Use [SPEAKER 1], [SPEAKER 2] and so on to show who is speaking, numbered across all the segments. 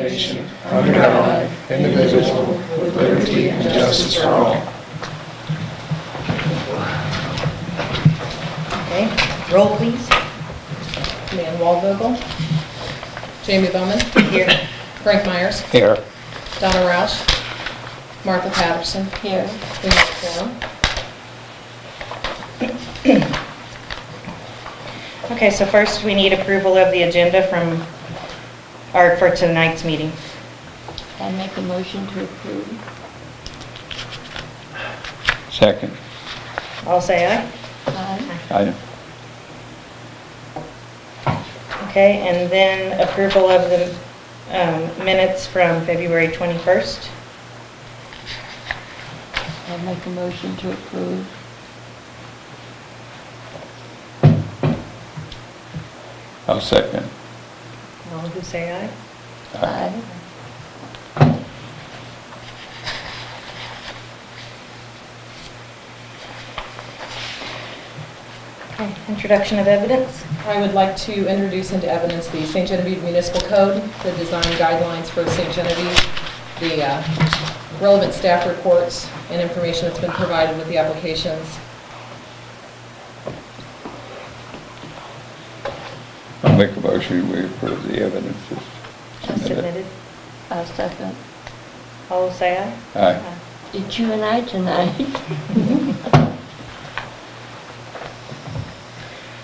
[SPEAKER 1] nation, under God, indivisible, with liberty and justice for all.
[SPEAKER 2] Okay, roll please.
[SPEAKER 3] Dan Waldvogel. Jamie Bowman.
[SPEAKER 2] Here.
[SPEAKER 3] Frank Myers.
[SPEAKER 4] Here.
[SPEAKER 3] Donna Roush. Martha Patterson.
[SPEAKER 2] Here.
[SPEAKER 3] We have a quorum.
[SPEAKER 2] Okay, so first we need approval of the agenda for tonight's meeting.
[SPEAKER 5] I make a motion to approve.
[SPEAKER 4] Second.
[SPEAKER 2] All say aye.
[SPEAKER 5] Aye.
[SPEAKER 2] Okay, and then approval of the minutes from February 21st.
[SPEAKER 5] I make a motion to approve.
[SPEAKER 4] I'll second.
[SPEAKER 2] All who say aye.
[SPEAKER 5] Aye.
[SPEAKER 2] Okay, introduction of evidence.
[SPEAKER 3] I would like to introduce into evidence the St. Genevieve Municipal Code, the design guidelines for St. Genevieve, the relevant staff reports and information that's been provided with the applications.
[SPEAKER 4] I'll make a motion we approve the evidence as
[SPEAKER 2] Submitted.
[SPEAKER 5] I'll second.
[SPEAKER 2] All who say aye.
[SPEAKER 4] Aye.
[SPEAKER 5] It's you and I tonight.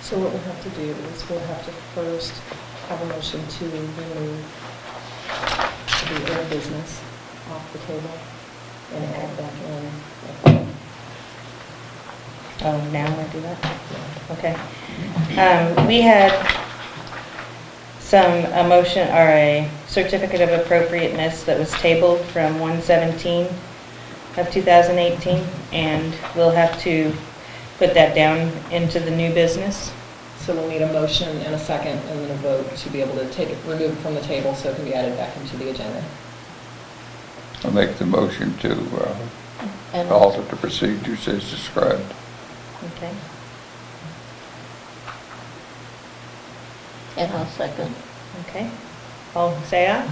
[SPEAKER 3] So what we'll have to do is we'll have to first have a motion to remove the old business off the table and add back in.
[SPEAKER 2] Oh, now I'm going to do that? Okay. We had a motion or a certificate of appropriateness that was tabled from 1/17 of 2018, and we'll have to put that down into the new business.
[SPEAKER 3] So we'll need a motion and a second and then a vote to be able to remove it from the table so it can be added back into the agenda.
[SPEAKER 4] I'll make the motion to
[SPEAKER 5] And
[SPEAKER 4] alter the procedures as described.
[SPEAKER 2] Okay.
[SPEAKER 5] And I'll second.
[SPEAKER 2] Okay. All say aye.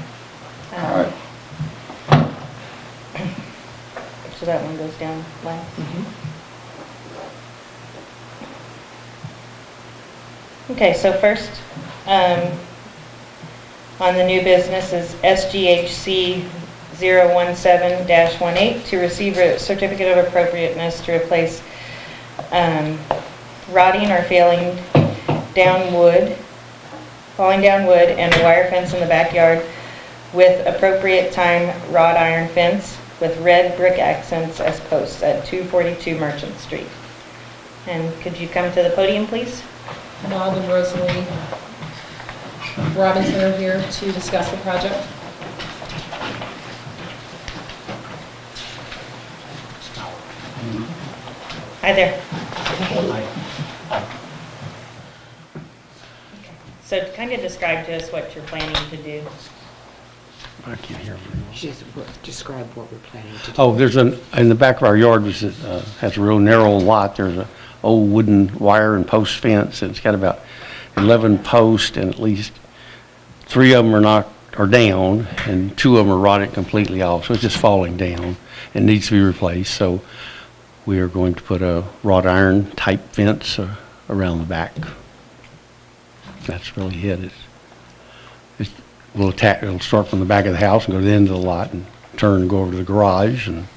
[SPEAKER 4] Aye.
[SPEAKER 2] So that one goes down last. Okay, so first, on the new business is SGHC 017-18 to receive a certificate of appropriateness to replace rotting or falling down wood and a wire fence in the backyard with appropriate time wrought iron fence with red brick accents as posts at 242 Merchant Street. And could you come to the podium, please?
[SPEAKER 3] Bob and Rosalie Robinson are here to discuss the project.
[SPEAKER 2] Hi there. So kind of describe to us what you're planning to do.
[SPEAKER 6] I can't hear very well.
[SPEAKER 1] Just describe what we're planning to do.
[SPEAKER 6] Oh, there's in the back of our yard, which is, has a real narrow lot, there's an old wooden wire and post fence, and it's got about 11 posts, and at least 3 of them are down, and 2 of them are rotted completely off, so it's just falling down and needs to be replaced. So we are going to put a wrought iron type fence around the back. That's really it. It'll start from the back of the house and go to the end of the lot and turn and go over to the garage, and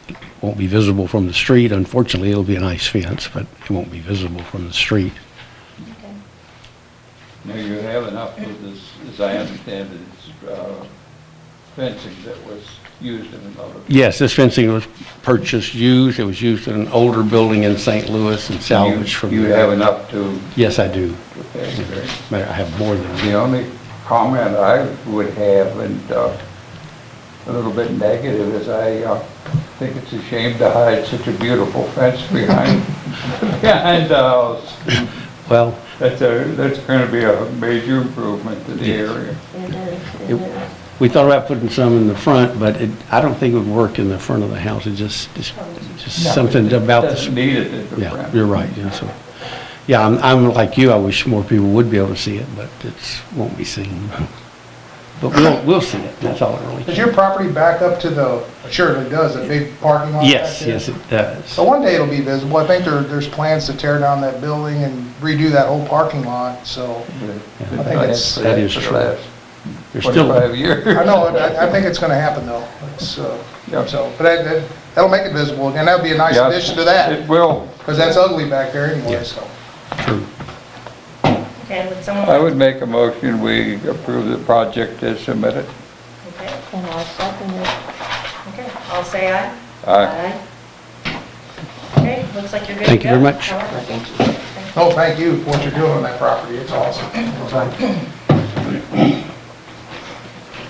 [SPEAKER 6] it won't be visible from the street. Unfortunately, it'll be a nice fence, but it won't be visible from the street.
[SPEAKER 2] Okay.
[SPEAKER 4] Now you have enough of this, as I understand it, it's fencing that was used in another.
[SPEAKER 6] Yes, this fencing was purchased used. It was used in an older building in St. Louis and salvaged from
[SPEAKER 4] You
[SPEAKER 6] there.
[SPEAKER 4] have enough to.
[SPEAKER 6] Yes, I do.
[SPEAKER 4] Okay, great.
[SPEAKER 6] I have more than
[SPEAKER 4] The only comment I would have, and a little bit negative, is I think it's a shame to hide such a beautiful fence behind the house.
[SPEAKER 6] Well,
[SPEAKER 4] That's going to be a major improvement to the area.
[SPEAKER 6] we thought about putting some in the front, but I don't think it would work in the front of the house. It just something about
[SPEAKER 4] It doesn't need it at the
[SPEAKER 6] Yeah,
[SPEAKER 4] front.
[SPEAKER 6] you're right. Yeah, so, yeah, I'm like you. I wish more people would be able to see it, but it won't be seen. but we'll see it, that's all it really.
[SPEAKER 1] Does your property back up to the, surely does, a big parking lot?
[SPEAKER 6] Yes,
[SPEAKER 1] back there?
[SPEAKER 6] yes, it does.
[SPEAKER 1] So one day it'll be visible. I think there's plans to tear down that building and redo that whole parking lot, so I think it's,
[SPEAKER 6] That is
[SPEAKER 4] For the
[SPEAKER 6] true.
[SPEAKER 4] last
[SPEAKER 6] There's still,
[SPEAKER 4] 25 years.
[SPEAKER 1] I know, I think it's gonna happen though. It's,
[SPEAKER 4] Yeah.
[SPEAKER 1] so, but that'll make it visible, and that'd be a nice
[SPEAKER 4] Yeah,
[SPEAKER 1] addition to that,
[SPEAKER 4] It will.
[SPEAKER 1] because that's ugly back there anyway,
[SPEAKER 6] Yes.
[SPEAKER 1] so.
[SPEAKER 6] true.
[SPEAKER 2] Okay, would someone
[SPEAKER 4] I
[SPEAKER 2] like,
[SPEAKER 4] would make a motion, we approve the project as submitted.
[SPEAKER 2] okay,
[SPEAKER 5] And I'll second it.
[SPEAKER 2] okay, I'll say aye.
[SPEAKER 4] Aye.
[SPEAKER 2] Okay, looks like you're good to
[SPEAKER 6] Thank you
[SPEAKER 2] go.
[SPEAKER 6] very much.
[SPEAKER 2] However,
[SPEAKER 1] No, thank you for what you're doing on that property, it's awesome.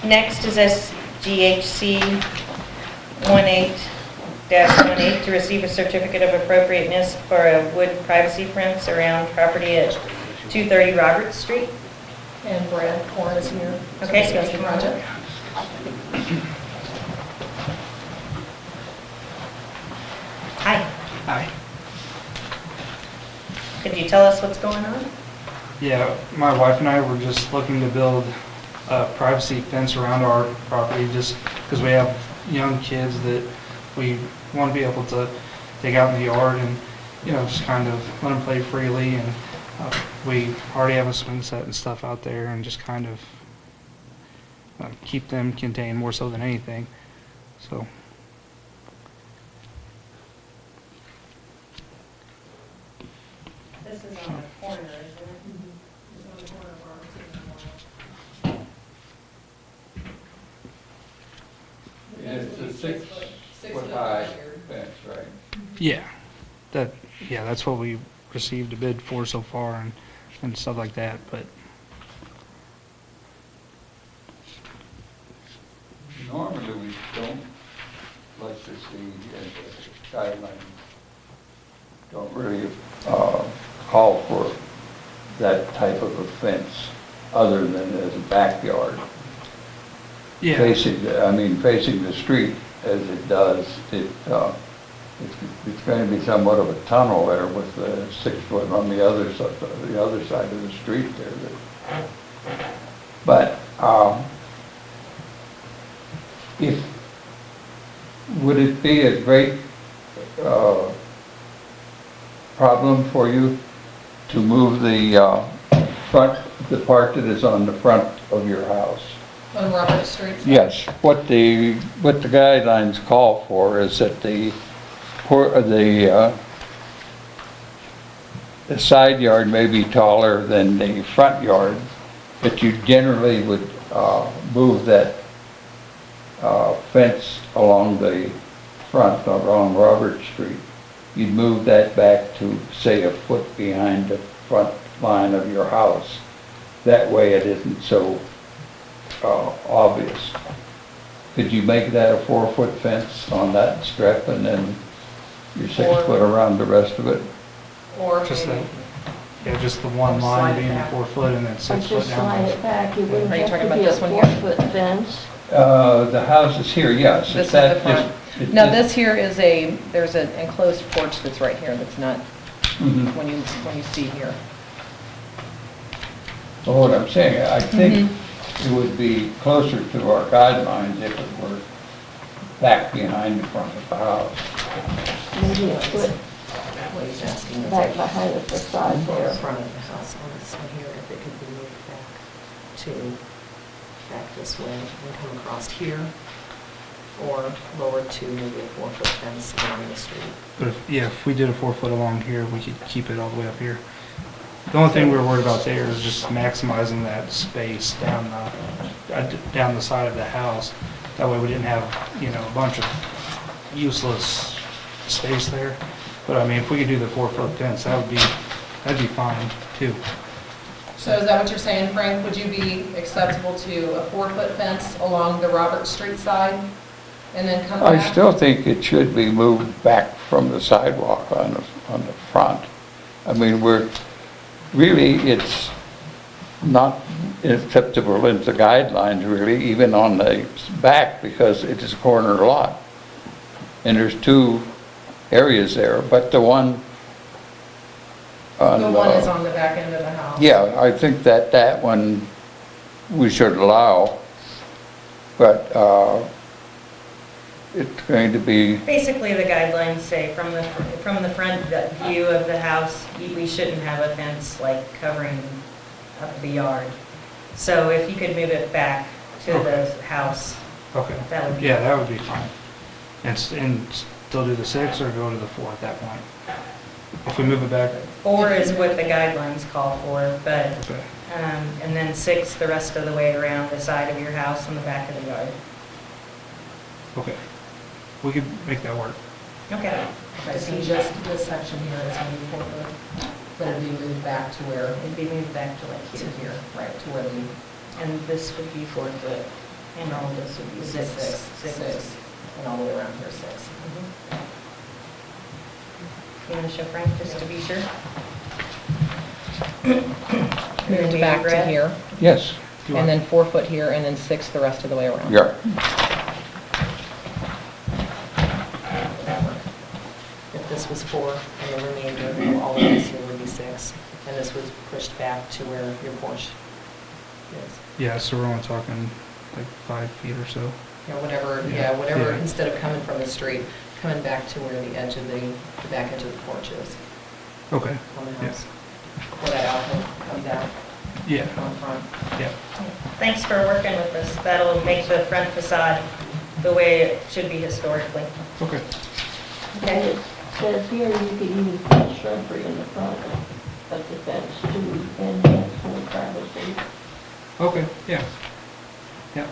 [SPEAKER 2] Next is SGHC 18-18 to receive a certificate of appropriateness for a wood privacy fence around property at 230 Roberts Street.
[SPEAKER 3] And Brad Korn is here to
[SPEAKER 2] Okay.
[SPEAKER 3] discuss the project.
[SPEAKER 2] Hi,
[SPEAKER 7] Hi.
[SPEAKER 2] could you tell us what's going on?
[SPEAKER 7] Yeah, my wife and I were just looking to build a privacy fence around our property just because we have young kids that we want to be able to take out in the yard and, you know, just kind of let them play freely. And we already have a swing set and stuff out there and just kind of keep them contained more so than anything. So.
[SPEAKER 2] This is on the corner, isn't it?
[SPEAKER 4] It's a 6-foot high fence, right?
[SPEAKER 7] Yeah, that's what we received a bid for so far and stuff like that, but
[SPEAKER 4] Normally, we don't like to see, as a guideline, don't really call for that type of a fence, other than as a backyard.
[SPEAKER 7] yeah.
[SPEAKER 4] Facing the street as it does, it's going to be somewhat of a tunnel there with the 6 foot on the other side of the street there. But, would it be a great, problem for you to move the, the part that is on the front of your house?
[SPEAKER 3] On Robert Street.
[SPEAKER 4] Yes, what the guidelines call for is that the side yard may be taller than the front yard, but you generally would move that fence along the front, along Robert Street. You'd move that back to, say, a foot behind the front line of your house. That way it isn't so obvious. Could you make that a 4-foot fence on that strip and then your 6
[SPEAKER 3] Or-
[SPEAKER 4] foot around the rest of it?
[SPEAKER 3] Or
[SPEAKER 7] Just
[SPEAKER 3] maybe,
[SPEAKER 7] just the one
[SPEAKER 3] Slide
[SPEAKER 7] line
[SPEAKER 3] it
[SPEAKER 7] being
[SPEAKER 3] back.
[SPEAKER 7] 4 foot and then
[SPEAKER 5] Or
[SPEAKER 7] 6 foot
[SPEAKER 5] just slide
[SPEAKER 7] down.
[SPEAKER 5] it back, it wouldn't
[SPEAKER 3] Are you
[SPEAKER 5] have
[SPEAKER 3] talking
[SPEAKER 5] to
[SPEAKER 3] about
[SPEAKER 5] be a
[SPEAKER 3] this one here?
[SPEAKER 5] 4-foot fence.
[SPEAKER 4] The house is here, yes.
[SPEAKER 3] this is
[SPEAKER 4] Is that
[SPEAKER 3] the front.
[SPEAKER 4] just- it-
[SPEAKER 3] No,
[SPEAKER 4] it-
[SPEAKER 3] this here is there's an enclosed porch that's right here that's not,
[SPEAKER 4] Mhm.
[SPEAKER 3] when you see here.
[SPEAKER 4] Well, what I'm saying, I think it would be closer to our guidelines if it were back behind the front of the house.
[SPEAKER 5] Maybe a foot
[SPEAKER 8] What he's asking is
[SPEAKER 5] back
[SPEAKER 8] that
[SPEAKER 5] behind the facade
[SPEAKER 8] in
[SPEAKER 5] there.
[SPEAKER 8] front of the house on this one here, if it could be moved back this way and come across here, or lower to maybe a 4-foot fence along the street.
[SPEAKER 7] But if we did a 4 foot along here, we could keep it all the way up here. The only thing we were worried about there is just maximizing that space down the side of the house. That way we didn't have, a bunch of useless space there. But I mean, if we could do the 4-foot fence, that'd be fine too.
[SPEAKER 3] So is that what you're saying, Frank? Would you be acceptable to a 4-foot fence along the Robert Street side and then come
[SPEAKER 4] I
[SPEAKER 3] back?
[SPEAKER 4] still think it should be moved back from the sidewalk on the front. I mean, it's not acceptable in the guidelines really, even on the back, because it is a corner lot. And there's 2 areas there, but the one on...
[SPEAKER 3] The one is on the back end of the house.
[SPEAKER 4] Yeah, I think that one we should allow. but it's going to be,
[SPEAKER 2] Basically, the guidelines say from the front view of the house, we shouldn't have a fence like covering up the yard. So if you could move it back to the house,
[SPEAKER 7] Okay.
[SPEAKER 2] that would be.
[SPEAKER 7] Yeah, that would be fine. And still do the 6 or go to the 4 at that point? If we move it back?
[SPEAKER 2] 4 is what the guidelines call for, but,
[SPEAKER 7] Okay.
[SPEAKER 2] and then 6 the rest of the way around the side of your house and the back of the yard.
[SPEAKER 7] Okay. We could make that work.
[SPEAKER 2] Okay.
[SPEAKER 3] Right, so just this section here is going to be 4 foot, but it'd be moved back to where,
[SPEAKER 2] It'd be moved back to like
[SPEAKER 3] to
[SPEAKER 2] here.
[SPEAKER 3] here, right, to where the
[SPEAKER 2] And this would be 4 foot, and all this would be 6.
[SPEAKER 3] 6, and all the way around here 6.
[SPEAKER 2] Mhm. You want to show Frank, just to be sure?
[SPEAKER 3] Moved back to here,
[SPEAKER 4] yes,
[SPEAKER 3] and then 4 foot here, and then 6 the rest of the way around.
[SPEAKER 4] yeah.
[SPEAKER 8] If this was 4, and the remainder of all of this here would be 6, and this was pushed back to where your porch is.
[SPEAKER 7] Yeah, so we're only talking like 5 feet or so.
[SPEAKER 8] Whatever,
[SPEAKER 7] Yeah.
[SPEAKER 8] whatever,
[SPEAKER 7] Yeah.
[SPEAKER 8] instead of coming from the street, coming back to where the edge of the back edge of the porch is
[SPEAKER 7] Okay.
[SPEAKER 8] on the
[SPEAKER 7] Yeah.
[SPEAKER 8] house. Where that outlet comes out
[SPEAKER 7] Yeah,
[SPEAKER 8] on front.
[SPEAKER 7] yeah.
[SPEAKER 2] Thanks for working with us. That'll make the front facade the way it should be historically.
[SPEAKER 7] Okay.
[SPEAKER 5] And it says here you could even put shrubbery in the front of the fence too, and that's more privacy.
[SPEAKER 7] Okay, yeah. Yeah.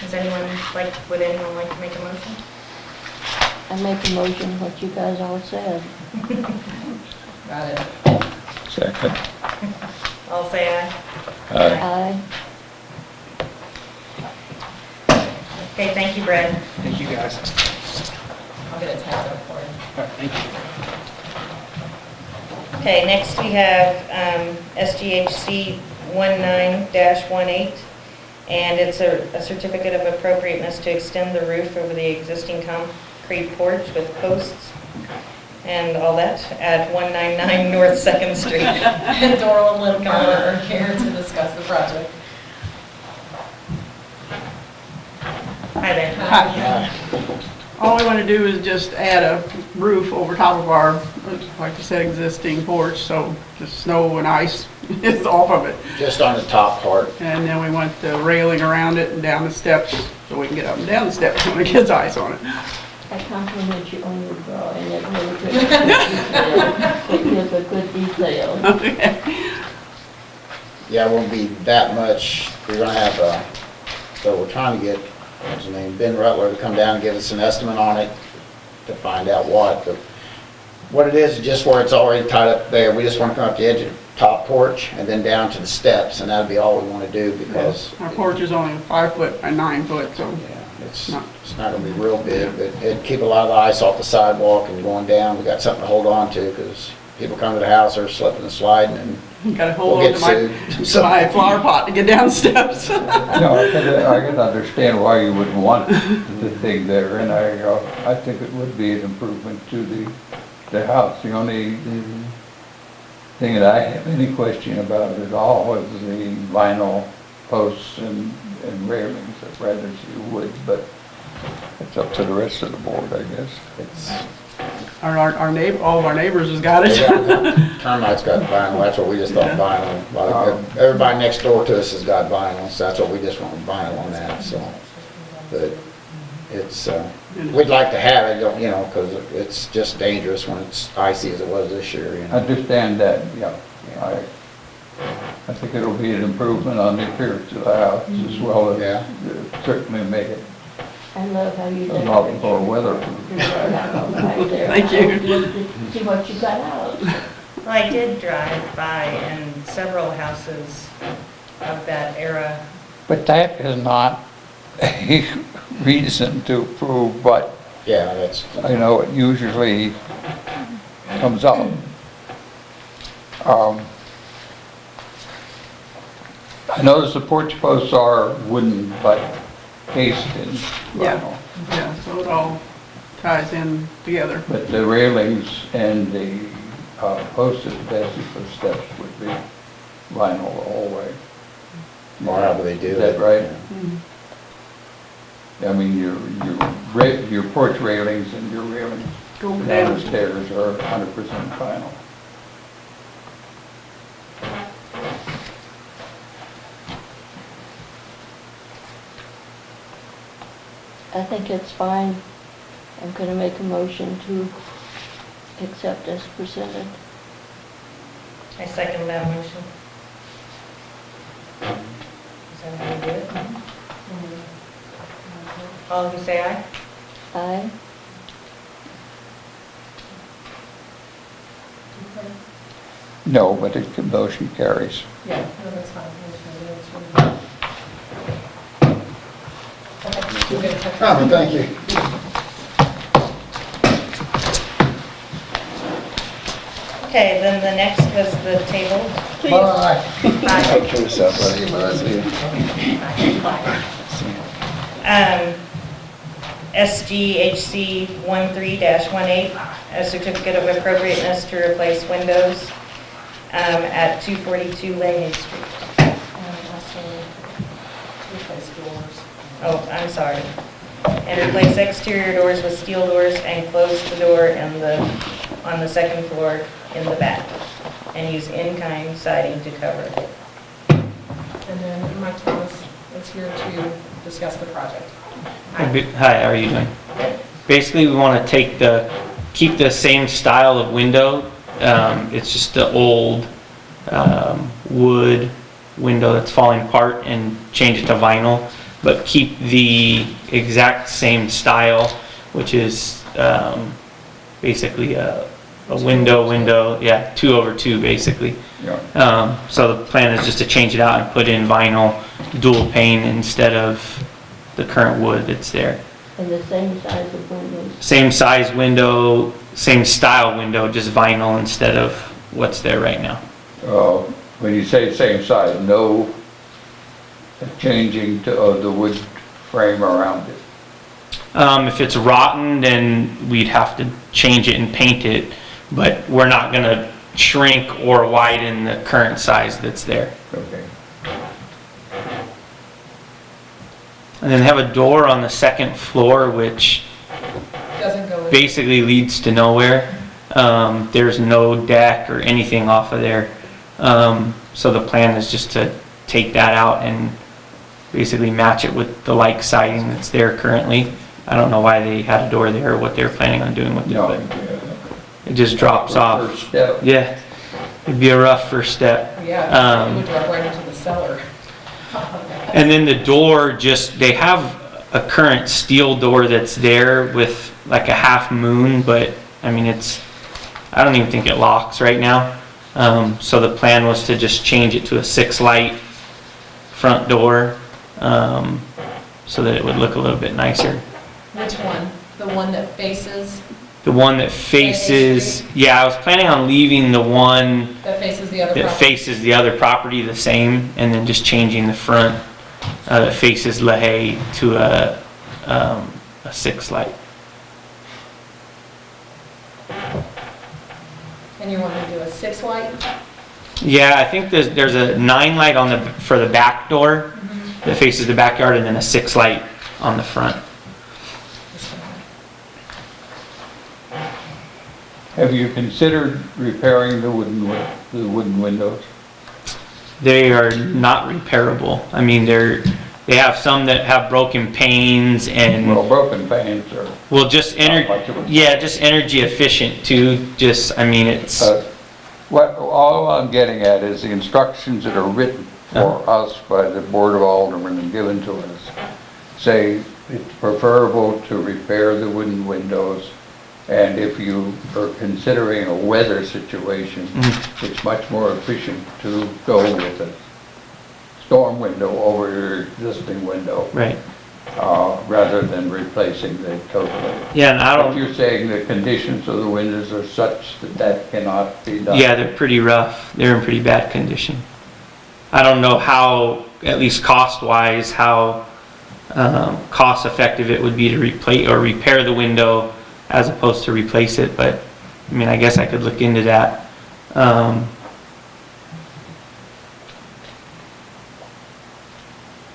[SPEAKER 2] Would anyone like to make a motion?
[SPEAKER 5] I make a motion what you guys all said.
[SPEAKER 3] Got it.
[SPEAKER 4] Second.
[SPEAKER 2] I'll say aye.
[SPEAKER 5] Aye.
[SPEAKER 2] Okay, thank you, Brad.
[SPEAKER 7] Thank you, guys.
[SPEAKER 3] I'll get it typed up for you.
[SPEAKER 7] All right, thank you.
[SPEAKER 2] Okay, next we have SGHC 19-18, and it's a certificate of appropriateness to extend the roof over the existing concrete porch with posts and all that at 199 North 2nd Street.
[SPEAKER 3] And Doral and Lynn Carter are here to discuss the project.
[SPEAKER 2] Hi there.
[SPEAKER 9] Hi. All we want to do is just add a roof over top of our, like I said, existing porch, so the snow and ice is off of it.
[SPEAKER 10] Just on the top part.
[SPEAKER 9] And then we want the railing around it and down the steps, so we can get up and down the steps when it gets ice on it.
[SPEAKER 5] I compliment you on your drawing, it really gives it gives a good detail.
[SPEAKER 9] Okay.
[SPEAKER 10] Yeah, it won't be that much. We're gonna have, so we're trying to get, what's his name, Ben Rutler to come down and give us an estimate on it to find out what. But what it is just where it's already tied up there. We just want to come up the edge of the top porch and then down to the steps, and that'll be all we want to do because.
[SPEAKER 9] Our porch is only 5 foot by 9 foot, so
[SPEAKER 10] Yeah, it's not gonna be real big, but it'd keep a lot of the ice off the sidewalk and going down. We got something to hold on to because people come to the house, they're slipping and sliding and
[SPEAKER 9] you gotta hold
[SPEAKER 10] we'll
[SPEAKER 9] on
[SPEAKER 10] get
[SPEAKER 9] to my flower pot to get down the steps.
[SPEAKER 4] No, I can understand why you would want the thing there, and I think it would be an improvement to the house. The only thing that I have any question about at all is the vinyl posts and railings. I'd rather see wood, but it's up to the rest of the board, I guess.
[SPEAKER 10] it's.
[SPEAKER 9] Our neighbor, all of our neighbors has got it.
[SPEAKER 10] Termites got vinyl, that's what we just thought vinyl. Everybody next door to us has got vinyl, so that's what we just want vinyl on that, so. But it's, we'd like to have it, you know, because it's just dangerous when it's icy as it was this year, you
[SPEAKER 4] I
[SPEAKER 10] know.
[SPEAKER 4] understand that, yeah. I think it'll be an improvement on the appearance of the house as well as
[SPEAKER 10] Yeah.
[SPEAKER 4] certainly make it
[SPEAKER 5] I love how you
[SPEAKER 4] a lot
[SPEAKER 5] decorate
[SPEAKER 4] more
[SPEAKER 5] your
[SPEAKER 4] weatherproof.
[SPEAKER 5] house right there.
[SPEAKER 9] Thank you.
[SPEAKER 5] I would love to see what you got out.
[SPEAKER 2] Well, I did drive by in several houses of that era.
[SPEAKER 4] But that is not a reason to approve, but
[SPEAKER 10] Yeah, that's,
[SPEAKER 4] I know it usually comes up. I notice the porch posts are wooden, but cased in
[SPEAKER 9] Yeah.
[SPEAKER 4] vinyl.
[SPEAKER 9] Yeah, so it all ties in together.
[SPEAKER 4] But the railings and the posts at the base for steps would be vinyl all the way.
[SPEAKER 10] or however they do
[SPEAKER 4] Is
[SPEAKER 10] it.
[SPEAKER 4] that right? I mean, your porch railings and your railings
[SPEAKER 9] Go
[SPEAKER 4] down
[SPEAKER 9] down.
[SPEAKER 4] the stairs are 100% vinyl.
[SPEAKER 5] I think it's fine. I'm gonna make a motion to accept as presented.
[SPEAKER 2] I second that motion. Is that how we do it? All who say aye?
[SPEAKER 5] Aye.
[SPEAKER 4] No, but the motion carries.
[SPEAKER 3] Yeah, no, that's fine. Okay, we'll get in touch.
[SPEAKER 10] Oh, thank you.
[SPEAKER 2] Okay, then the next was the table.
[SPEAKER 10] Bye.
[SPEAKER 2] Aye.
[SPEAKER 10] Take yourself, buddy.
[SPEAKER 2] SGHC 13-18, a certificate of appropriateness to replace windows at 242 Lincoln Street.
[SPEAKER 3] Replace doors.
[SPEAKER 2] Oh, I'm sorry. And replace exterior doors with steel doors and close the door on the second floor in the back. And use in-kind siding to cover it.
[SPEAKER 3] And then Mike Thomas is here to discuss the project.
[SPEAKER 11] Hi, how are you doing? Basically, we want to keep the same style of window. It's just the old wood window that's falling apart and change it to vinyl, but keep the exact same style, which is basically a window, yeah, 2/2 basically.
[SPEAKER 4] Yeah.
[SPEAKER 11] So the plan is just to change it out and put in vinyl dual pane instead of the current wood that's there.
[SPEAKER 5] And the same size of windows.
[SPEAKER 11] Same size window, same style window, just vinyl instead of what's there right now.
[SPEAKER 4] When you say same size, no changing of the wood frame around it.
[SPEAKER 11] If it's rotten, then we'd have to change it and paint it, but we're not going to shrink or widen the current size that's there.
[SPEAKER 4] Okay.
[SPEAKER 11] And then have a door on the second floor, which
[SPEAKER 3] Doesn't go in.
[SPEAKER 11] basically leads to nowhere. There's no deck or anything off of there. So the plan is just to take that out and basically match it with the like siding that's there currently. I don't know why they had a door there or what they were planning on doing with it,
[SPEAKER 4] No.
[SPEAKER 11] but it just drops off.
[SPEAKER 4] First step.
[SPEAKER 11] Yeah, it'd be a rough first step.
[SPEAKER 3] Yeah, it would drop right into the cellar.
[SPEAKER 11] And then the door, they have a current steel door that's there with like a half moon, but I mean I don't even think it locks right now. So the plan was to just change it to a 6-light front door, so that it would look a little bit nicer.
[SPEAKER 3] Which one? The one that faces,
[SPEAKER 11] The one that faces, yeah, I was planning on leaving the one
[SPEAKER 3] that faces the other
[SPEAKER 11] that
[SPEAKER 3] property?
[SPEAKER 11] faces the other property the same, and then just changing the front that faces LaHaye to a 6-light.
[SPEAKER 3] And you want to do a 6-light?
[SPEAKER 11] Yeah, I think there's a 9-light for the back door that faces the backyard, and then a 6-light on the front.
[SPEAKER 4] Have you considered repairing the wooden windows?
[SPEAKER 11] They are not repairable. I mean, they have some that have broken panes and
[SPEAKER 4] Well, broken panes are,
[SPEAKER 11] well, just
[SPEAKER 4] Not much of a-
[SPEAKER 11] just energy efficient too. I mean, it's
[SPEAKER 4] all I'm getting at is the instructions that are written for us by the Board of Aldermen and given to us say it's preferable to repair the wooden windows, and if you are considering a weather situation, it's much more efficient to go with a storm window over your existing window,
[SPEAKER 11] right.
[SPEAKER 4] rather than replacing the total.
[SPEAKER 11] Yeah, and I
[SPEAKER 4] But
[SPEAKER 11] don't.
[SPEAKER 4] you're saying the conditions of the windows are such that that cannot be done?
[SPEAKER 11] Yeah, they're pretty rough. They're in pretty bad condition. I don't know how, at least cost-wise, how cost-effective it would be to replace or repair the window as opposed to replace it, but I mean, I guess I could look into that.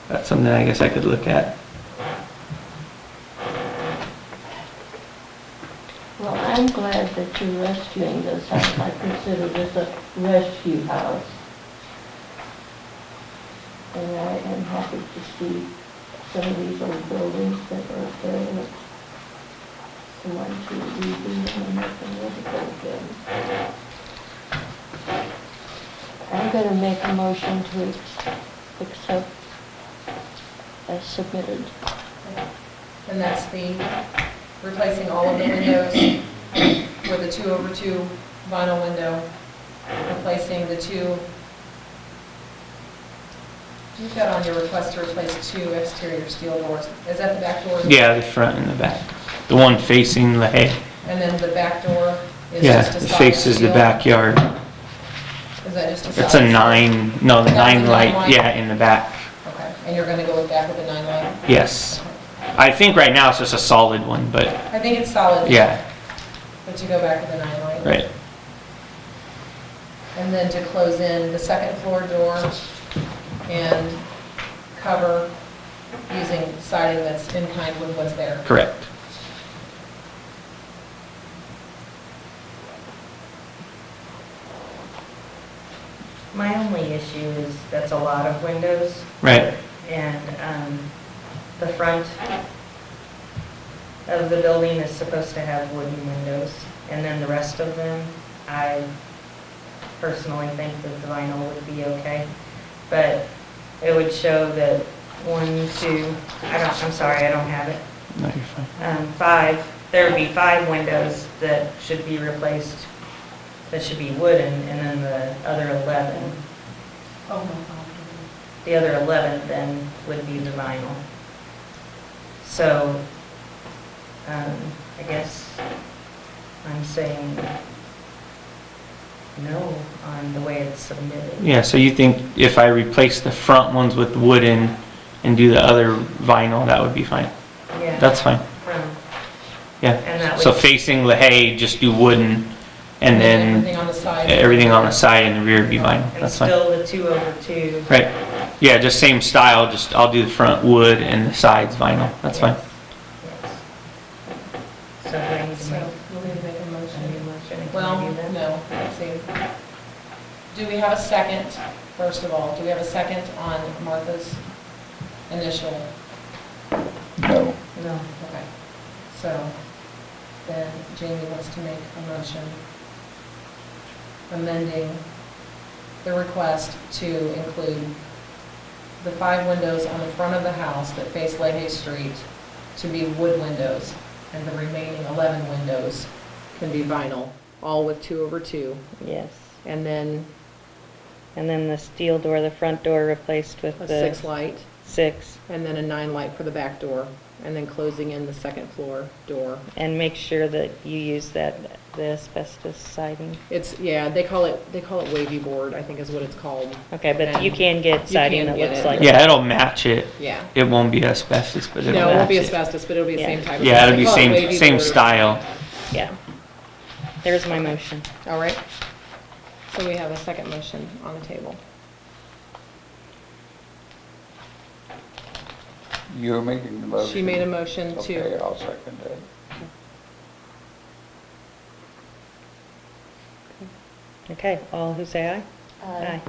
[SPEAKER 11] That's something I guess I could look at.
[SPEAKER 5] I'm glad that you're rescuing this house. I consider this a rescue house. And I am happy to see some of these old buildings that are there that someone to redo them and make them look good again. I'm going to make a motion to accept as submitted.
[SPEAKER 3] And that's the replacing all of the windows with a 2/2 vinyl window, replacing the two. You've got on your request to replace 2 exterior steel doors. Is that the back door?
[SPEAKER 11] Yeah, the front and the back. The one facing the hay.
[SPEAKER 3] And then the back door is
[SPEAKER 11] Yeah,
[SPEAKER 3] just a
[SPEAKER 11] it
[SPEAKER 3] solid
[SPEAKER 11] faces the
[SPEAKER 3] steel?
[SPEAKER 11] backyard.
[SPEAKER 3] Is that just a solid
[SPEAKER 11] It's a
[SPEAKER 3] steel?
[SPEAKER 11] 9, no, the
[SPEAKER 3] That's a
[SPEAKER 11] 9
[SPEAKER 3] 9
[SPEAKER 11] light,
[SPEAKER 3] light?
[SPEAKER 11] yeah, in the back.
[SPEAKER 3] Okay, and you're going to go with back with the 9 light?
[SPEAKER 11] Yes. I think right now it's just a solid one, but
[SPEAKER 3] I think it's solid.
[SPEAKER 11] yeah,
[SPEAKER 3] But you go back with the 9 light?
[SPEAKER 11] right.
[SPEAKER 3] And then to close in the second floor door and cover using siding that's in kind with what's there.
[SPEAKER 11] Correct.
[SPEAKER 2] My only issue is that's a lot of windows.
[SPEAKER 11] Right.
[SPEAKER 2] And the front of the building is supposed to have wooden windows. And then the rest of them, I personally think that the vinyl would be okay. But it would show that 1, 2, I'm sorry, I don't have it.
[SPEAKER 11] No, you're fine.
[SPEAKER 2] 5, there would be 5 windows that should be replaced, that should be wooden, and then the other 11.
[SPEAKER 3] Oh, no.
[SPEAKER 2] The other 11 then would be the vinyl. So, I guess I'm saying no on the way it's submitted.
[SPEAKER 11] Yeah, so you think if I replace the front ones with wooden and do the other vinyl, that would be fine?
[SPEAKER 2] Yeah.
[SPEAKER 11] That's fine.
[SPEAKER 2] Front.
[SPEAKER 11] Yeah.
[SPEAKER 2] And that
[SPEAKER 11] So
[SPEAKER 2] would-
[SPEAKER 11] facing LaHaye, just do wooden, and then
[SPEAKER 3] Everything on the side.
[SPEAKER 11] everything on the side and the rear would be vinyl.
[SPEAKER 2] And
[SPEAKER 11] That's fine.
[SPEAKER 2] still the 2/2.
[SPEAKER 11] Right. Yeah, just same style, just I'll do the front wood and the sides vinyl. That's fine.
[SPEAKER 2] Yes. So do I need to
[SPEAKER 3] So
[SPEAKER 2] make
[SPEAKER 3] we'll need to make a
[SPEAKER 2] a new
[SPEAKER 3] motion.
[SPEAKER 2] motion? Can I
[SPEAKER 3] Well,
[SPEAKER 2] do that?
[SPEAKER 3] no, let's see. Do we have a second, first of all? Do we have a second on Martha's initial?
[SPEAKER 4] No.
[SPEAKER 2] No.
[SPEAKER 3] Okay. So then Jamie wants to make a motion amending the request to include the 5 windows on the front of the house that face Leahy Street to be wood windows, and the remaining 11 windows can be vinyl, all with 2/2.
[SPEAKER 2] Yes.
[SPEAKER 3] And then
[SPEAKER 2] And then the steel door, the front door replaced with
[SPEAKER 3] a
[SPEAKER 2] the
[SPEAKER 3] 6 light,
[SPEAKER 2] 6.
[SPEAKER 3] and then a 9 light for the back door, and then closing in the second floor door.
[SPEAKER 2] And make sure that you use the asbestos siding.
[SPEAKER 3] It's, yeah, they call it wavy board, I think is what it's called.
[SPEAKER 2] Okay, but you
[SPEAKER 3] And
[SPEAKER 2] can get siding
[SPEAKER 3] can
[SPEAKER 2] that
[SPEAKER 3] get
[SPEAKER 2] looks
[SPEAKER 3] it.
[SPEAKER 2] like.
[SPEAKER 11] Yeah, it'll match it.
[SPEAKER 3] Yeah.
[SPEAKER 11] It won't be asbestos, but it'll match
[SPEAKER 3] No, it won't be
[SPEAKER 11] it.
[SPEAKER 3] asbestos, but it'll be the
[SPEAKER 2] Yeah.
[SPEAKER 3] same type of.
[SPEAKER 11] Yeah, it'll
[SPEAKER 3] they
[SPEAKER 11] be
[SPEAKER 3] call it wavy
[SPEAKER 11] same
[SPEAKER 3] board.
[SPEAKER 11] style.
[SPEAKER 2] Yeah. There's my motion.
[SPEAKER 3] All right. So we have a second motion on the table.
[SPEAKER 4] You're making the motion.
[SPEAKER 3] She made a motion
[SPEAKER 4] Okay,
[SPEAKER 3] to,
[SPEAKER 4] I'll second that.
[SPEAKER 2] Okay, all who say aye?
[SPEAKER 5] Aye.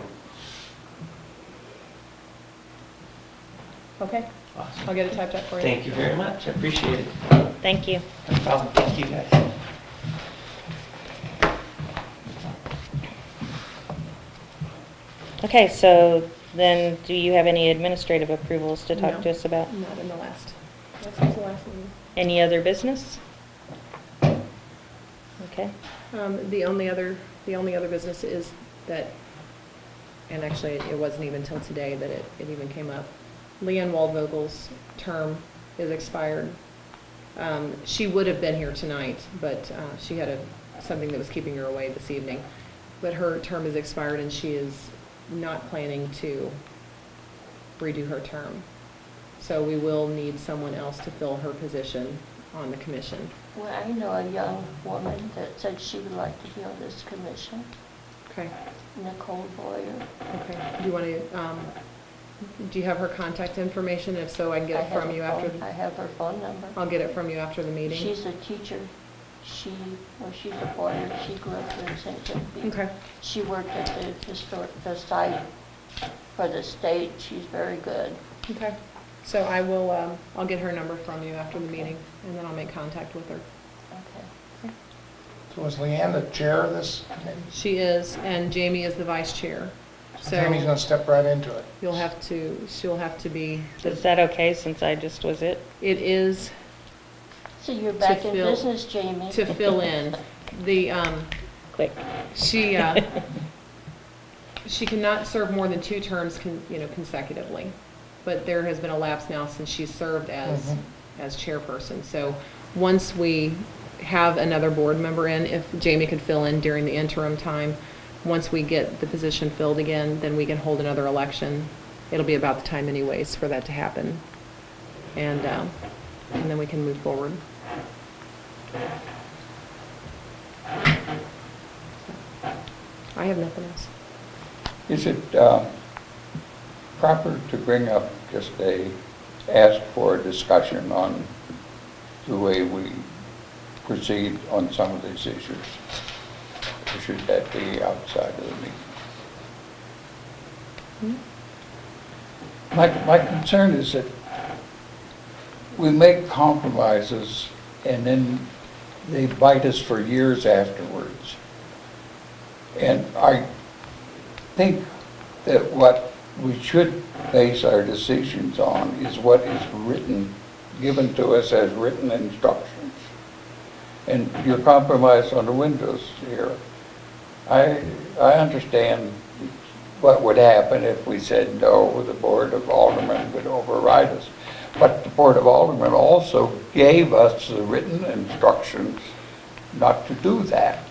[SPEAKER 3] okay, I'll get it typed up for you.
[SPEAKER 11] Thank you very much. I appreciate it.
[SPEAKER 2] Thank you.
[SPEAKER 11] No problem. Thank you, guys.
[SPEAKER 2] Okay, so then do you have any administrative approvals to talk
[SPEAKER 3] No.
[SPEAKER 2] to us about?
[SPEAKER 3] Not in the last, that's the last meeting.
[SPEAKER 2] Any other business? Okay.
[SPEAKER 3] The only other business is that, and actually, it wasn't even till today that it even came up. Leanne Waldvogel's term is expired. She would have been here tonight, but she had something that was keeping her away this evening. But her term is expired, and she is not planning to redo her term. So we will need someone else to fill her position on the commission.
[SPEAKER 5] Well, I know a young woman that said she would like to be on this commission,
[SPEAKER 3] Okay.
[SPEAKER 5] Nicole Boyer.
[SPEAKER 3] Okay. Do you want to, do you have her contact information? If so, I can get
[SPEAKER 5] I
[SPEAKER 3] it
[SPEAKER 5] have
[SPEAKER 3] from
[SPEAKER 5] her
[SPEAKER 3] you after,
[SPEAKER 5] phone- I have her phone number.
[SPEAKER 3] I'll get it from you after the meeting.
[SPEAKER 5] She's a teacher. she's a lawyer, she grew up here in St. Genevieve.
[SPEAKER 3] Okay.
[SPEAKER 5] She worked at the site for the state, she's very good.
[SPEAKER 3] Okay. So I will, I'll get her number from you after the meeting, and then I'll make contact with her.
[SPEAKER 5] Okay.
[SPEAKER 1] So is Leanne the chair of this committee?
[SPEAKER 3] She is, and Jamie is the vice chair. So
[SPEAKER 1] Jamie's gonna step right into it.
[SPEAKER 3] she'll have to be,
[SPEAKER 2] Is that okay since I just was it?
[SPEAKER 3] it is
[SPEAKER 5] So you're back in
[SPEAKER 3] fill-
[SPEAKER 5] business, Jamie.
[SPEAKER 3] to fill in. The,
[SPEAKER 2] Click.
[SPEAKER 3] she cannot serve more than 2 terms, consecutively. But there has been a lapse now since she's served as chairperson. So once we have another board member in, if Jamie could fill in during the interim time, once we get the position filled again, then we can hold another election. It'll be about the time anyways for that to happen. And then we can move forward. I have nothing else.
[SPEAKER 4] Is it proper to bring up just ask for a discussion on the way we proceed on some of these issues? Or should that be outside of the meeting? My concern is that we make compromises and then they bite us for years afterwards. And I think that what we should base our decisions on is what is written, given to us as written instructions. And your compromise on the windows here, I understand what would happen if we said no, the Board of Aldermen would override us. But the Board of Aldermen also gave us the written instructions not to do that.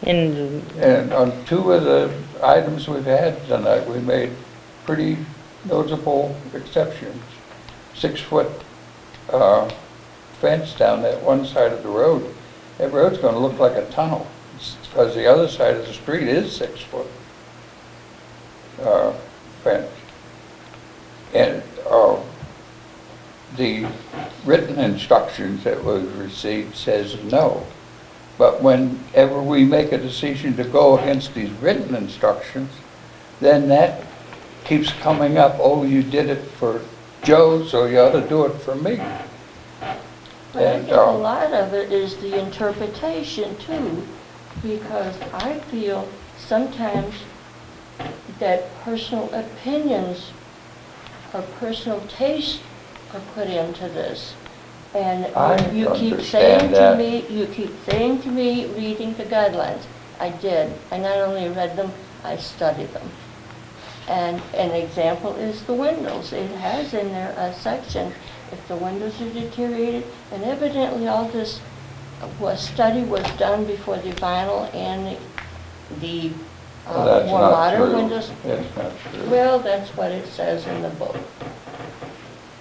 [SPEAKER 4] And on 2 of the items we've had tonight, we made pretty noticeable exceptions. 6-foot fence down that one side of the road. That road's going to look like a tunnel because the other side of the street is 6-foot fence. And the written instructions that we've received says no. But whenever we make a decision to go against these written instructions, then that keeps coming up, oh, you did it for Joe, so you ought to do it for me.
[SPEAKER 5] But I think a lot of it is the interpretation too, because I feel sometimes that personal opinions or personal taste are put into this. And you keep saying to me, reading the guidelines. I did. I not only read them, I studied them. And an example is the windows. It has in there a section, if the windows are deteriorated, and evidently all this study was done before the vinyl and the more modern windows.
[SPEAKER 4] That's not true.
[SPEAKER 5] Well, that's what it says in the book.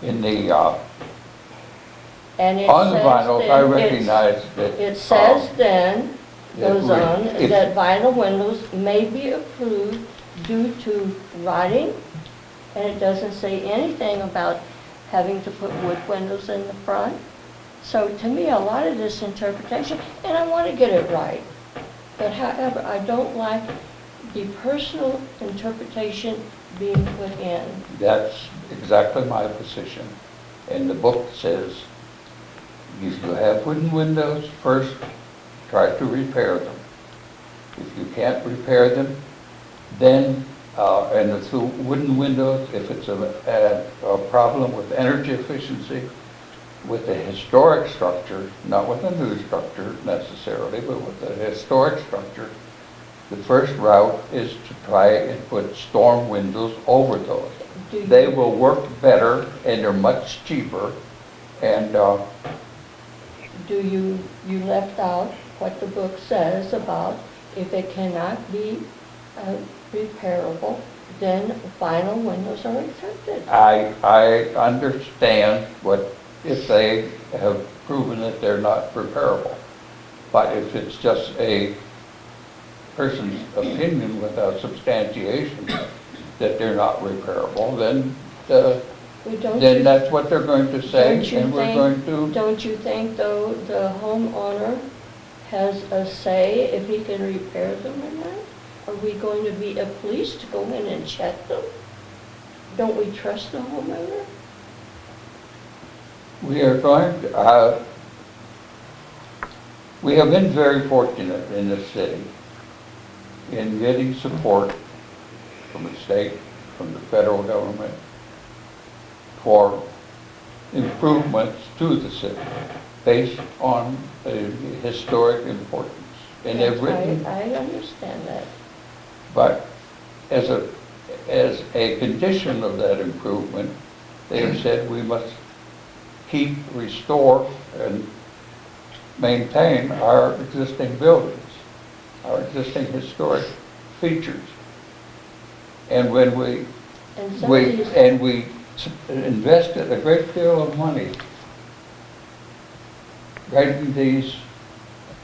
[SPEAKER 4] In the
[SPEAKER 5] And it
[SPEAKER 4] on the
[SPEAKER 5] says
[SPEAKER 4] vinyl,
[SPEAKER 5] that
[SPEAKER 4] I recognize that.
[SPEAKER 5] It says then, goes on,
[SPEAKER 4] if-
[SPEAKER 5] that vinyl windows may be approved due to rotting, and it doesn't say anything about having to put wood windows in the front. So to me, a lot of this interpretation, and I want to get it right, but however, I don't like the personal interpretation being put in.
[SPEAKER 4] That's exactly my position. And the book says, if you have wooden windows, first try to repair them. If you can't repair them, then, and it's the wooden windows, if it's a problem with energy efficiency, with the historic structure, not with the new structure necessarily, but with the historic structure, the first route is to try and put storm windows over those. They will work better and they're much cheaper. And
[SPEAKER 5] You left out what the book says about if it cannot be repairable, then vinyl windows are accepted.
[SPEAKER 4] I understand what, if they have proven that they're not repairable. But if it's just a person's opinion without substantiation that they're not repairable, then
[SPEAKER 5] Well, don't
[SPEAKER 4] then
[SPEAKER 5] you-
[SPEAKER 4] that's what they're going to say,
[SPEAKER 5] Don't you
[SPEAKER 4] and we're
[SPEAKER 5] think-
[SPEAKER 4] going to,
[SPEAKER 5] Don't you think, though, the homeowner has a say if he can repair them or not? Are we going to be a police to go in and check them? Don't we trust the homeowner?
[SPEAKER 4] we are going to, we have been very fortunate in this city in getting support from the state, from the federal government, for improvements to the city based on the historic importance. And they've written,
[SPEAKER 5] I understand that.
[SPEAKER 4] but as a condition of that improvement, they have said we must keep, restore, and maintain our existing buildings, our existing historic features. And when we
[SPEAKER 5] And some of these,
[SPEAKER 4] invested a great deal of money writing these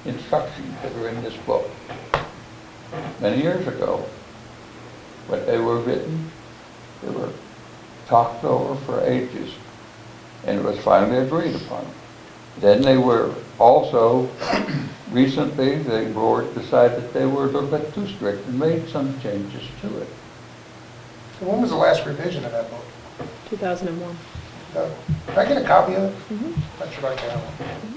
[SPEAKER 4] instructions that are in this book many years ago. But they were written, they were talked over for ages, and it was finally agreed upon. Then they were also, recently, the board decided they were a little bit too strict and made some changes to it.
[SPEAKER 1] So when was the last revision of that book?
[SPEAKER 3] 2001.
[SPEAKER 1] Did I get a copy of it? Not sure I can have one.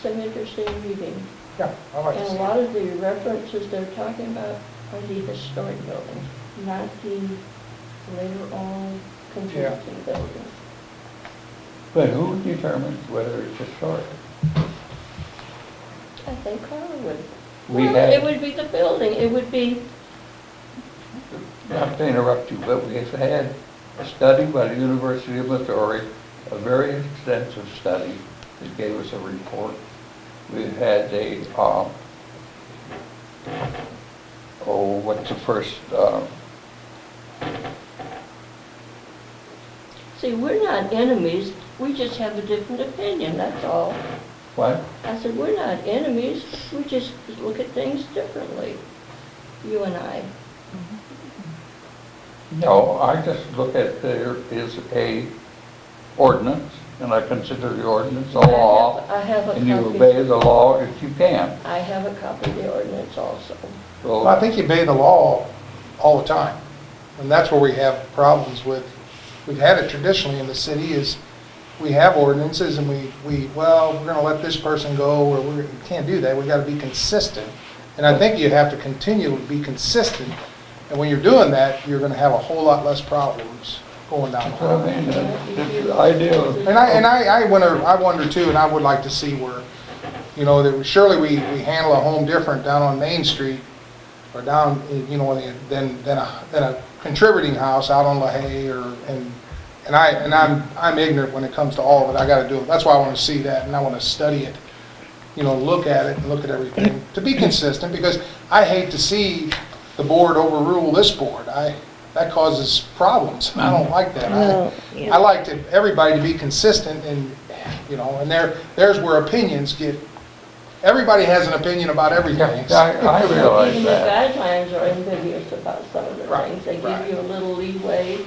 [SPEAKER 5] some interesting reading.
[SPEAKER 1] Yeah, I'd like to
[SPEAKER 5] And
[SPEAKER 1] see
[SPEAKER 5] a
[SPEAKER 1] it.
[SPEAKER 5] lot of the references they're talking about are the historic buildings, not the later on construction buildings.
[SPEAKER 4] But who determines whether it's historic?
[SPEAKER 5] I think Carl would.
[SPEAKER 4] We
[SPEAKER 5] Well,
[SPEAKER 4] had-
[SPEAKER 5] it would be the building, it would be,
[SPEAKER 4] Not to interrupt you, but we have had a study by the University of Missouri, a very extensive study that gave us a report. We've had a, what's the first,
[SPEAKER 5] see, we're not enemies, we just have a different opinion, that's all.
[SPEAKER 4] what?
[SPEAKER 5] I said, we're not enemies, we just look at things differently, you and I.
[SPEAKER 4] No, I just look at there is a ordinance, and I consider the ordinance a law,
[SPEAKER 5] I have a
[SPEAKER 4] and you
[SPEAKER 5] copy.
[SPEAKER 4] obey the law if you can.
[SPEAKER 5] I have a copy of the ordinance also.
[SPEAKER 1] Well, I think you obey the law all the time. And that's where we have problems with, we've had it traditionally in the city is we have ordinances and well, we're gonna let this person go, or we can't do that. We gotta be consistent. And I think you have to continue to be consistent. And when you're doing that, you're gonna have a whole lot less problems going down the
[SPEAKER 4] That's what I
[SPEAKER 1] road.
[SPEAKER 4] mean, the idea of
[SPEAKER 1] And I wonder too, and I would like to see where, that surely we handle a home different down on Main Street or down, than a contributing house out on LaHaye and I'm ignorant when it comes to all of it. I gotta do it. That's why I wanna see that and I wanna study it, look at it and look at everything to be consistent, because I hate to see the board overrule this board. That causes problems. I don't like that. I like everybody to be consistent and, and there's where opinions get, everybody has an opinion about everything.
[SPEAKER 4] I realize
[SPEAKER 5] Even the
[SPEAKER 4] that.
[SPEAKER 5] guidelines are ambiguous about some of the
[SPEAKER 1] Right,
[SPEAKER 5] things. They give
[SPEAKER 1] right.
[SPEAKER 5] you a little leeway.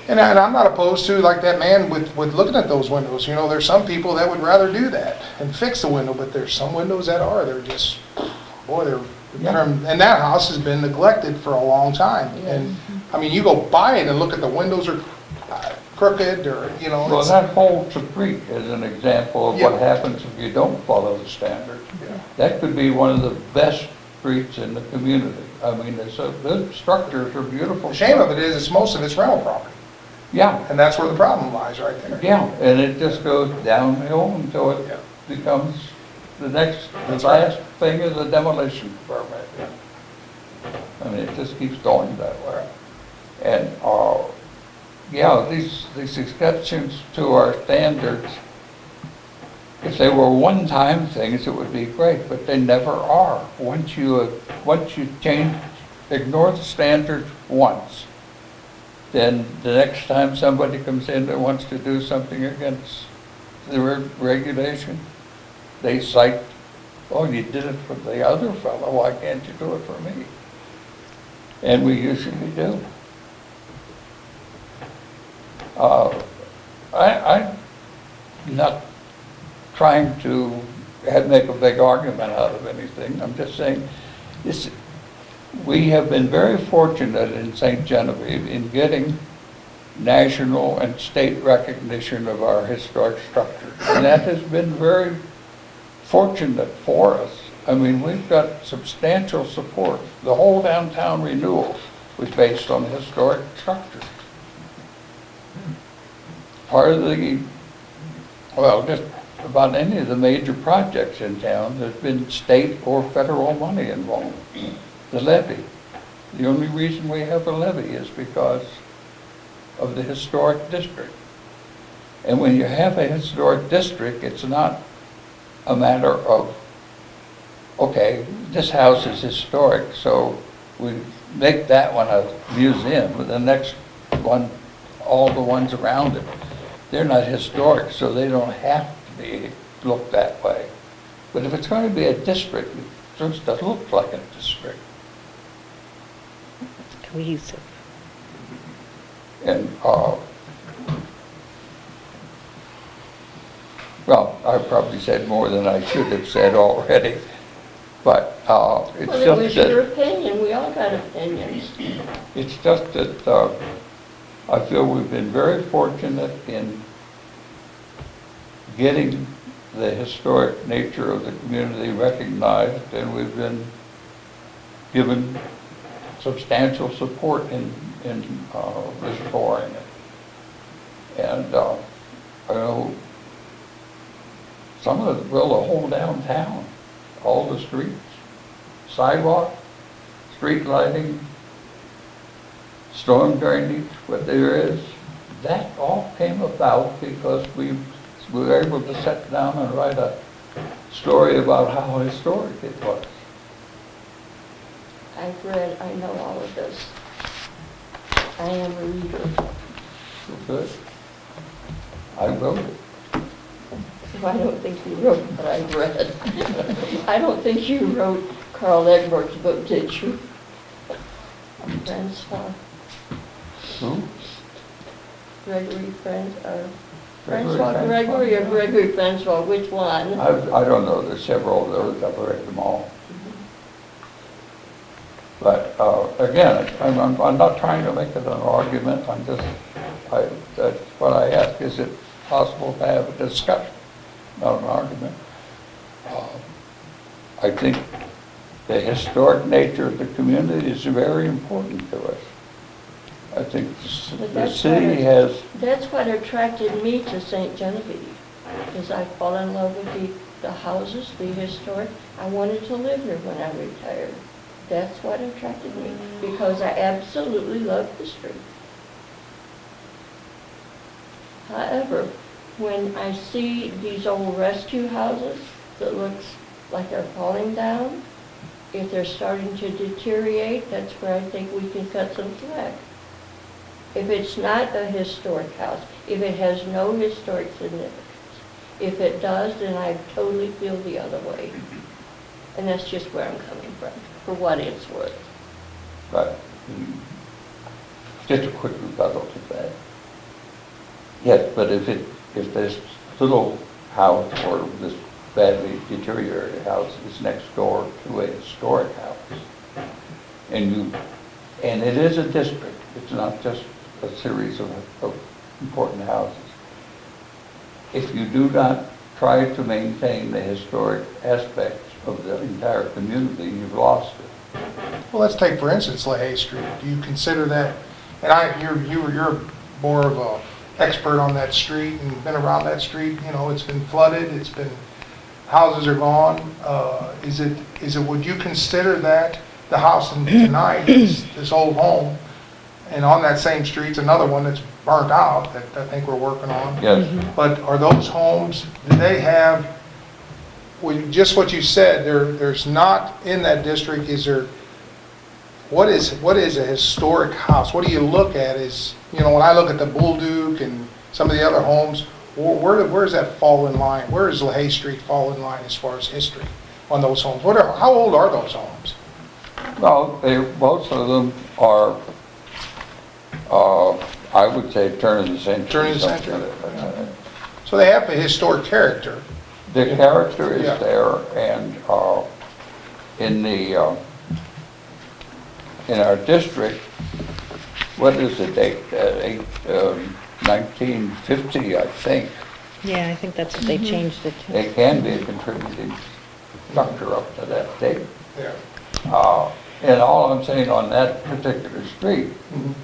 [SPEAKER 1] And I'm not opposed to, like that man with looking at those windows. There's some people that would rather do that and fix the window, but there's some windows that they're just, boy, and that house has been neglected for a long time. And, I mean, you go by it and look at the windows are crooked or,
[SPEAKER 4] Well, that whole street is an example of
[SPEAKER 1] Yeah.
[SPEAKER 4] what happens if you don't follow the standards.
[SPEAKER 1] Yeah.
[SPEAKER 4] That could be one of the best streets in the community. I mean, the structures are beautiful.
[SPEAKER 1] The shame of it is, most of it's rental property.
[SPEAKER 4] Yeah,
[SPEAKER 1] And that's where the problem lies, right there.
[SPEAKER 4] yeah, and it just goes downhill until it
[SPEAKER 1] Yeah.
[SPEAKER 4] becomes the
[SPEAKER 1] That's right.
[SPEAKER 4] last thing is a demolition permit. I mean, it just keeps going that way. And, these exceptions to our standards, if they were one-time things, it would be great, but they never are. Once you ignore the standards once, then the next time somebody comes in that wants to do something against the regulation, they cite, oh, you did it for the other fellow, why can't you do it for me? And we usually do. I'm not trying to make a big argument out of anything. I'm just saying, we have been very fortunate in St. Genevieve in getting national and state recognition of our historic structures. And that has been very fortunate for us. I mean, we've got substantial support. The whole downtown renewal was based on historic structures. Part of just about any of the major projects in town, there's been state or federal money involved. The levy. The only reason we have a levy is because of the historic district. And when you have a historic district, it's not a matter of, okay, this house is historic, so we make that one a museum, but the next one, all the ones around it, they're not historic, so they don't have to be looked that way. But if it's going to be a district, it just doesn't look like a district.
[SPEAKER 2] Cohesive.
[SPEAKER 4] And, well, I probably said more than I should have said already, but it's
[SPEAKER 5] Well, it was
[SPEAKER 4] just
[SPEAKER 5] your
[SPEAKER 4] that,
[SPEAKER 5] opinion, we all got opinions.
[SPEAKER 4] it's just that I feel we've been very fortunate in getting the historic nature of the community recognized, and we've been given substantial support in restoring it. And I know some of it will the whole downtown, all the streets, sidewalk, street lighting, storm drainage, what there is, that all came about because we were able to sit down and write a story about how historic it was.
[SPEAKER 5] I know all of this. I am a reader.
[SPEAKER 4] Good. I wrote it.
[SPEAKER 5] I don't think you wrote what I read. I don't think you wrote Carl Egbert's book, did you? Francois.
[SPEAKER 4] Who?
[SPEAKER 5] Gregory Francois
[SPEAKER 4] Gregory
[SPEAKER 5] Gregory or
[SPEAKER 4] Francois?
[SPEAKER 5] Gregory Francois, which one?
[SPEAKER 4] I don't know, there's several of those, I've read them all. But again, I'm not trying to make it an argument, that's what I ask, is it possible to have a discussion, not an argument? I think the historic nature of the community is very important to us. I think the city has...
[SPEAKER 5] That's what attracted me to St. Genevieve, because I fell in love with the houses, the historic. I wanted to live here when I retired. That's what attracted me, because I absolutely love history. However, when I see these old rescue houses that looks like they're falling down, if they're starting to deteriorate, that's where I think we can cut some slack. If it's not a historic house, if it has no historic significance, if it does, then I totally feel the other way. And that's just where I'm coming from, for what it's worth.
[SPEAKER 4] But just a quick rebuttal to that. Yes, but if this little house or this badly deteriorated house is next door to a historic house, and it is a district, it's not just a series of important houses. If you do not try to maintain the historic aspects of the entire community, you've lost it.
[SPEAKER 1] Well, let's take, for instance, LaHaye Street. Do you consider that, and you're more of a expert on that street and been around that street, you know, it's been flooded, houses are gone. Would you consider that the house tonight, this old home, and on that same street's another one that's burnt out that I think we're working on?
[SPEAKER 4] Yes.
[SPEAKER 1] But are those homes, do they have, just what you said, there's not in that district, what is a historic house? What do you look at as, you know, when I look at the Bullduk and some of the other homes, where does that fall in line? Where does LaHaye Street fall in line as far as history on those homes? How old are those homes?
[SPEAKER 4] Well, most of them are, I would say turn of the century.
[SPEAKER 1] Turn of the
[SPEAKER 4] something
[SPEAKER 1] century.
[SPEAKER 4] like that.
[SPEAKER 1] So they have a historic character.
[SPEAKER 4] The character is
[SPEAKER 1] Yeah.
[SPEAKER 4] there, and in the in our district, what is the date? 1950, I think.
[SPEAKER 2] Yeah, I think that's what they changed it to.
[SPEAKER 4] It can be a contributing factor up to that date.
[SPEAKER 1] Yeah.
[SPEAKER 4] And all I'm saying on that particular street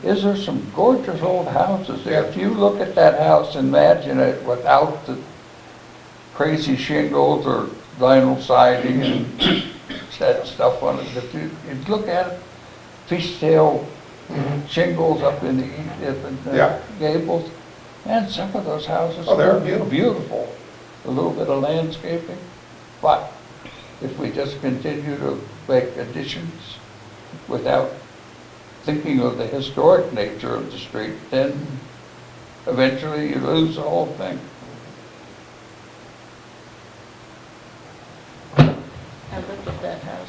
[SPEAKER 4] is there's some gorgeous old houses there.
[SPEAKER 1] Yeah.
[SPEAKER 4] If you look at that house, imagine it without the crazy shingles or vinyl siding and that stuff on it. If you look at it, fishtail shingles up in the
[SPEAKER 1] Yeah.
[SPEAKER 4] gables, and some of those houses
[SPEAKER 1] Oh, they're
[SPEAKER 4] are
[SPEAKER 1] beautiful.
[SPEAKER 4] beautiful. A little bit of landscaping, but if we just continue to make additions without thinking of the historic nature of the street, then eventually you lose the whole thing.
[SPEAKER 5] I looked at that house,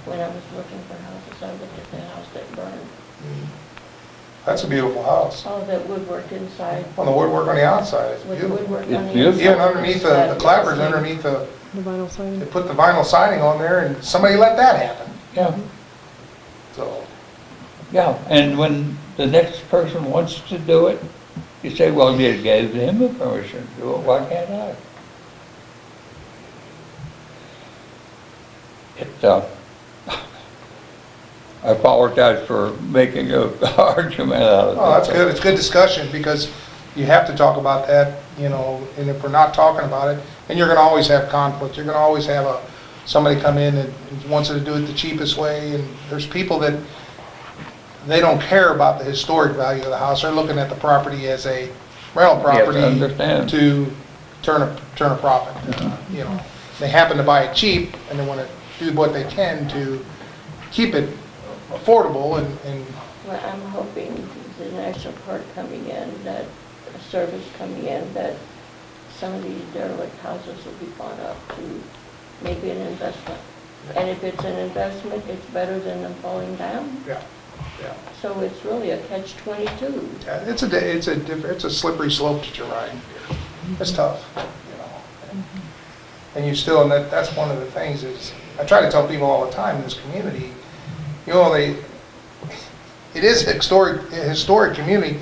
[SPEAKER 5] when I was looking for houses, I looked at the house that burned.
[SPEAKER 1] That's a beautiful house.
[SPEAKER 5] All that woodwork inside,
[SPEAKER 1] On the woodwork on the outside, it's
[SPEAKER 5] with the
[SPEAKER 1] beautiful.
[SPEAKER 5] woodwork
[SPEAKER 4] It's
[SPEAKER 5] on the
[SPEAKER 4] beautiful.
[SPEAKER 5] inside.
[SPEAKER 1] Even underneath the clappers, underneath the,
[SPEAKER 3] The vinyl
[SPEAKER 1] they
[SPEAKER 3] siding.
[SPEAKER 1] put the vinyl siding on there and somebody let that happen.
[SPEAKER 4] Yeah,
[SPEAKER 1] So,
[SPEAKER 4] yeah, and when the next person wants to do it, you say, well, you gave him the permission to do it, why can't I? I apologize for making an argument out of it.
[SPEAKER 1] oh, that's good. It's good discussion because you have to talk about that, you know, and if we're not talking about it, and you're gonna always have conflict. You're gonna always have somebody come in and wants to do it the cheapest way, and there's people that, they don't care about the historic value of the house. They're looking at the property as a rental property
[SPEAKER 4] Yes, I understand.
[SPEAKER 1] to turn a profit. You know, they happen to buy it cheap and they want to do what they can to keep it affordable and
[SPEAKER 5] Well, I'm hoping the national park coming in, that a service coming in, that some of these derelict houses will be bought up to maybe an investment. And if it's an investment, it's better than them falling down.
[SPEAKER 1] yeah.
[SPEAKER 5] So it's really a catch-22.
[SPEAKER 1] Yeah, it's a slippery slope that you're riding. It's tough, you know. And you still, and that's one of the things is, I try to tell people all the time in this community, you know, it is a historic community,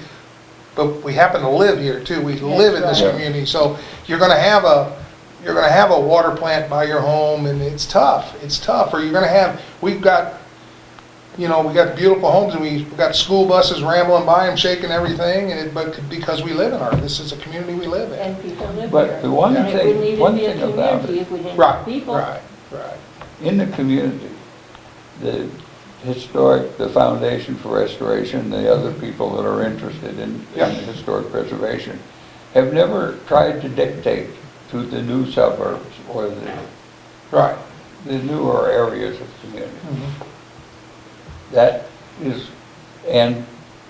[SPEAKER 1] but we happen to live here too. We live in this
[SPEAKER 4] right.
[SPEAKER 1] community, so you're gonna have a water plant by your home, and it's tough. It's tough, or we've got beautiful homes, and we've got school buses rambling by them, shaking everything, but because we live this is a community we live in.
[SPEAKER 5] And people live
[SPEAKER 4] But
[SPEAKER 5] here.
[SPEAKER 4] the one
[SPEAKER 5] And it
[SPEAKER 4] thing-
[SPEAKER 5] wouldn't even
[SPEAKER 4] one
[SPEAKER 5] be a
[SPEAKER 4] thing about
[SPEAKER 5] community if we didn't
[SPEAKER 1] Right,
[SPEAKER 5] have people.
[SPEAKER 1] right.
[SPEAKER 4] In the community, the Foundation for Restoration, the other people that are interested in
[SPEAKER 1] Yeah.
[SPEAKER 4] historic preservation, have never tried to dictate to the new suburbs or
[SPEAKER 1] Right.
[SPEAKER 4] the newer areas of the community.
[SPEAKER 1] Mhm.
[SPEAKER 4] That is, and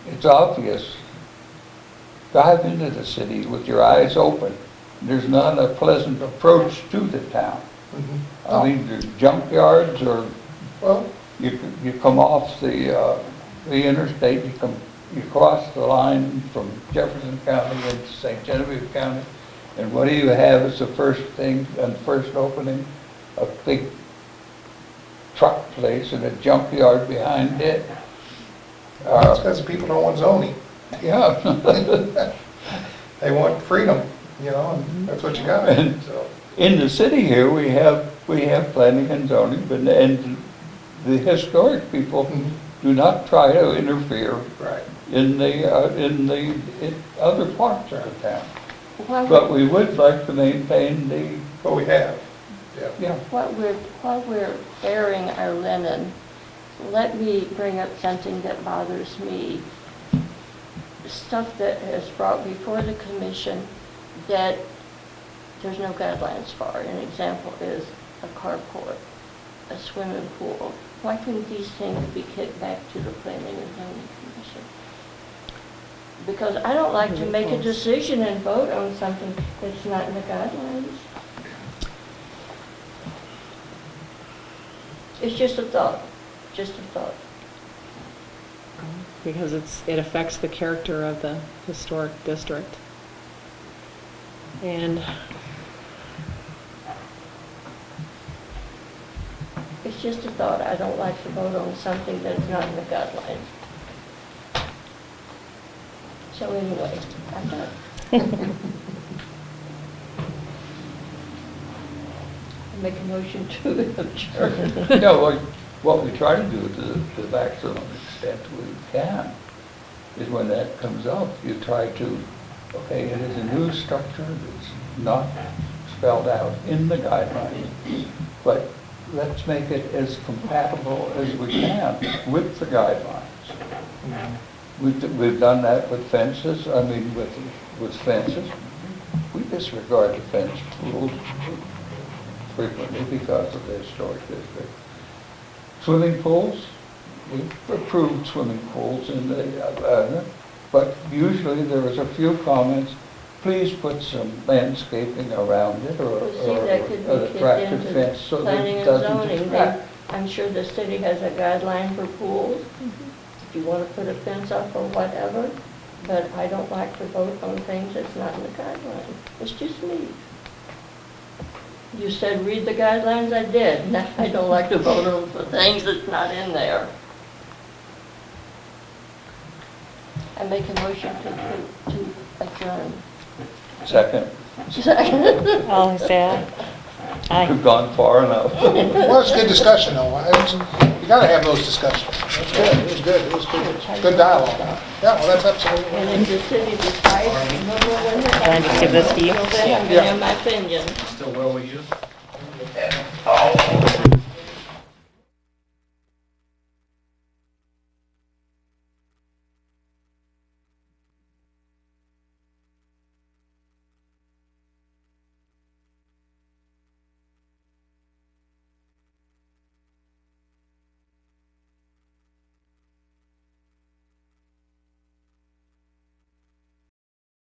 [SPEAKER 4] it's obvious. Drive into the city with your eyes open. There's not a pleasant approach to the town.
[SPEAKER 1] Mhm.
[SPEAKER 4] I mean, there's junkyards, or
[SPEAKER 1] Well,
[SPEAKER 4] you come off the interstate, you cross the line from Jefferson County into St. Genevieve County, and what do you have as the first thing, and first opening? A big truck place and a junkyard behind it.
[SPEAKER 1] that's because people don't want zoning.
[SPEAKER 4] Yeah.
[SPEAKER 1] They want freedom, you know, and that's what you got.
[SPEAKER 4] And
[SPEAKER 1] So,
[SPEAKER 4] in the city here, we have planning and zoning, and the historic people do not try to interfere
[SPEAKER 1] right.
[SPEAKER 4] in the other parts of the town.
[SPEAKER 5] While
[SPEAKER 4] But we would like to maintain the,
[SPEAKER 1] What we have. Yeah.
[SPEAKER 4] yeah,
[SPEAKER 5] while we're airing our linen, let me bring up something that bothers me. Stuff that is brought before the commission that there's no guidelines for. An example is a carport, a swimming pool. Why couldn't these things be kicked back to the planning and zoning commission? Because I don't like to make a decision and vote on something that's not in the guidelines. It's just a thought, just a thought.
[SPEAKER 3] because it affects the character of the historic district. And
[SPEAKER 5] It's just a thought. I don't like to vote on something that's not in the guidelines. So anyway, I'm done. I make a motion to adjourn.
[SPEAKER 4] No, what we try to do to the maximum extent we can is when that comes up, you try to, okay, it is a new structure that's not spelled out in the guidelines, but let's make it as compatible as we can with the guidelines. We've done that with fences, I mean, with fences. We disregard the fence rules frequently because of the historic district. Swimming pools, we've approved swimming pools in the, but usually there is a few comments, please put some landscaping around it or
[SPEAKER 5] Well, see, that could be
[SPEAKER 4] an
[SPEAKER 5] kicked
[SPEAKER 4] attractive
[SPEAKER 5] into
[SPEAKER 4] fence so that
[SPEAKER 5] planning
[SPEAKER 4] it
[SPEAKER 5] and
[SPEAKER 4] doesn't
[SPEAKER 5] zoning.
[SPEAKER 4] distract.
[SPEAKER 5] I'm sure the city has a guideline for pools, if you want to put a fence up or whatever, but I don't like to vote on things that's not in the guidelines. It's just me. You said read the guidelines, I did. Now, I don't like to vote on for things that's not in there. I make a motion to adjourn.
[SPEAKER 4] Second,
[SPEAKER 5] Second.
[SPEAKER 2] All who say aye? Aye.
[SPEAKER 4] we've gone far enough.
[SPEAKER 1] Well, it's good discussion, though. You gotta have those discussions. That's good, it was good, it was good, good dialogue. Yeah, well, that's absolutely.
[SPEAKER 5] And if the city decides, remember when the...
[SPEAKER 2] Can I just give this to you?
[SPEAKER 5] Then I'm gonna have my opinion.
[SPEAKER 7] Still well with you?
[SPEAKER 1] Oh.